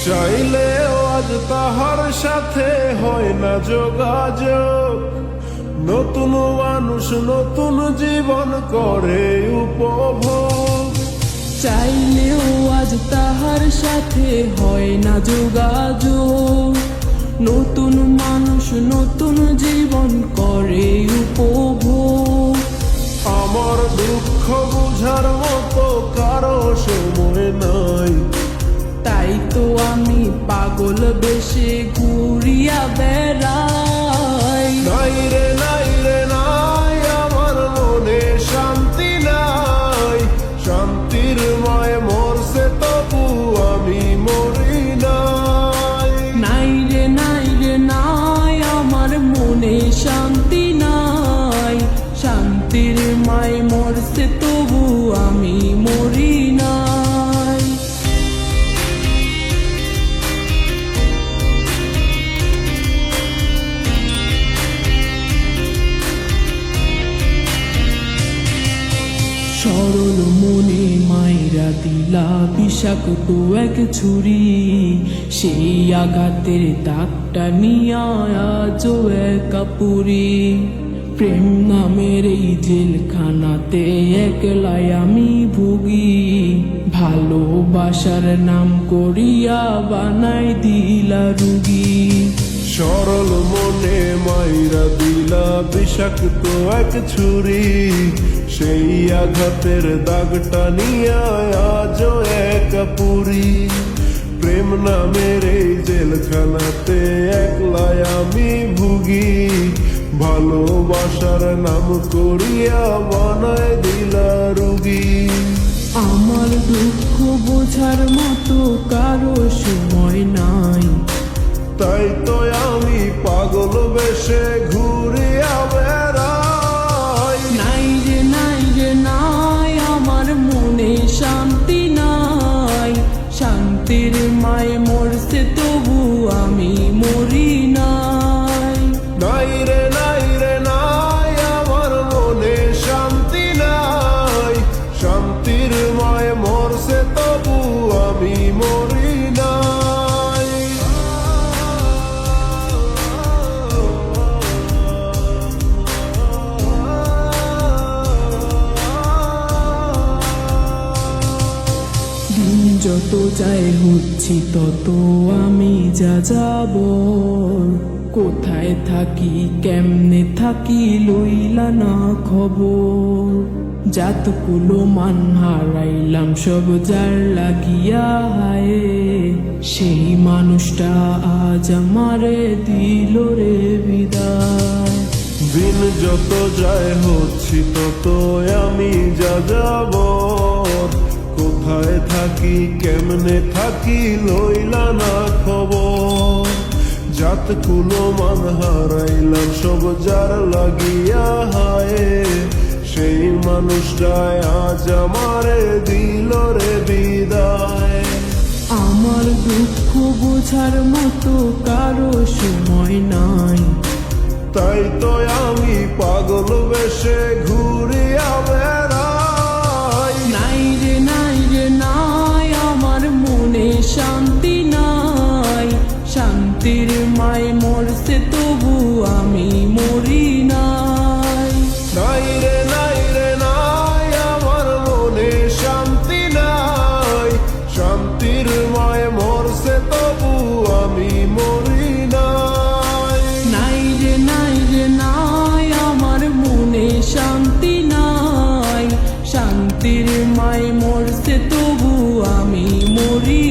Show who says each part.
Speaker 1: চাইলেও আজ তাহার সাথে হয় না যোগাযোগ। নতুন মানুষ নতুন জীবন করে উপভোগ।
Speaker 2: চাইলেও আজ তাহার সাথে হয় না যোগাযোগ। নতুন মানুষ নতুন জীবন করে উপভোগ।
Speaker 1: আমার দুঃখ বুঝার মতো কারো সময় নাই,
Speaker 2: তাই তো আমি পাগল বেশে ঘুরিয়া বেড়াই।
Speaker 1: নাই রে নাই রে নাই, আমার মনে শান্তি নাই। শান্তির মায় মরছে তবু আমি মরি নাই।
Speaker 2: নাই রে নাই রে নাই, আমার মনে শান্তি নাই। শান্তির মায় মরছে তবু আমি মরি নাই। সরল মনে মাইরা দিলা বিষাক্ত এক ছুরি। সেই আঘাতের দাগটা নিয়া আজও একা পুরি। প্রেম নামের এই জেলখানাতে একলাই আমি ভুগি। ভালোবাসার নাম করিয়া বানাই দিলা রুগী।
Speaker 1: সরল মনে মাইরা দিলা বিষাক্ত এক ছুরি। সেই আঘাতের দাগটা নিয়ে আজও একা পুরি। প্রেম নামের এই জেলখানাতে একলাই আমি ভুগি। ভালোবাসার নাম করিয়া বানায় দিলা রুগী।
Speaker 2: আমার দুঃখ বোঝার মতো কারো সময় নাই,
Speaker 1: তাই তো আমি পাগল বেশে ঘুরিয়া বেড়াই।
Speaker 2: নাই রে নাই রে নাই, আমার মনে শান্তি নাই। শান্তির মায় মরছে তবু আমি মরি নাই।
Speaker 1: নাই রে নাই রে নাই, আমার মনে শান্তি নাই। শান্তির মায় মরছে তবু আমি মরি নাই।
Speaker 2: দিন যত যায় হচ্ছি তত আমি যা যাব। কোথায় থাকি কেমনে থাকি লইলা না খবর। যাতগুলো মান হারাইলাম সব যার লাগিয়া হায়। সেই মানুষটা আজ আমারে দিল রে বিদায়।
Speaker 1: দিন যত যায় হচ্ছি তত আমি যা যাব। কোথায় থাকি কেমনে থাকি লইলা না খবর। জাত কুলো মান হারাইলাম সব যার লাগিয়া হায়। সেই মানুষটাই আজ আমারে দিল রে বিদায়।
Speaker 2: আমার দুঃখ বোঝার মতো কারো সময় নাই,
Speaker 1: তাই তো আমি পাগল বেশে ঘুরিয়া বেড়াই।
Speaker 2: নাই রে নাই রে নাই, আমার মনে শান্তি নাই। শান্তির মায় মরছে তবু আমি মরি নাই।
Speaker 1: নাই রে নাই রে নাই, আমার মনে শান্তি নাই। শান্তির মায় মরছে তবু আমি মরি নাই।
Speaker 2: নাই রে নাই রে নাই, আমার মনে শান্তি নাই। শান্তির মায় মরছে তবু আমি মরি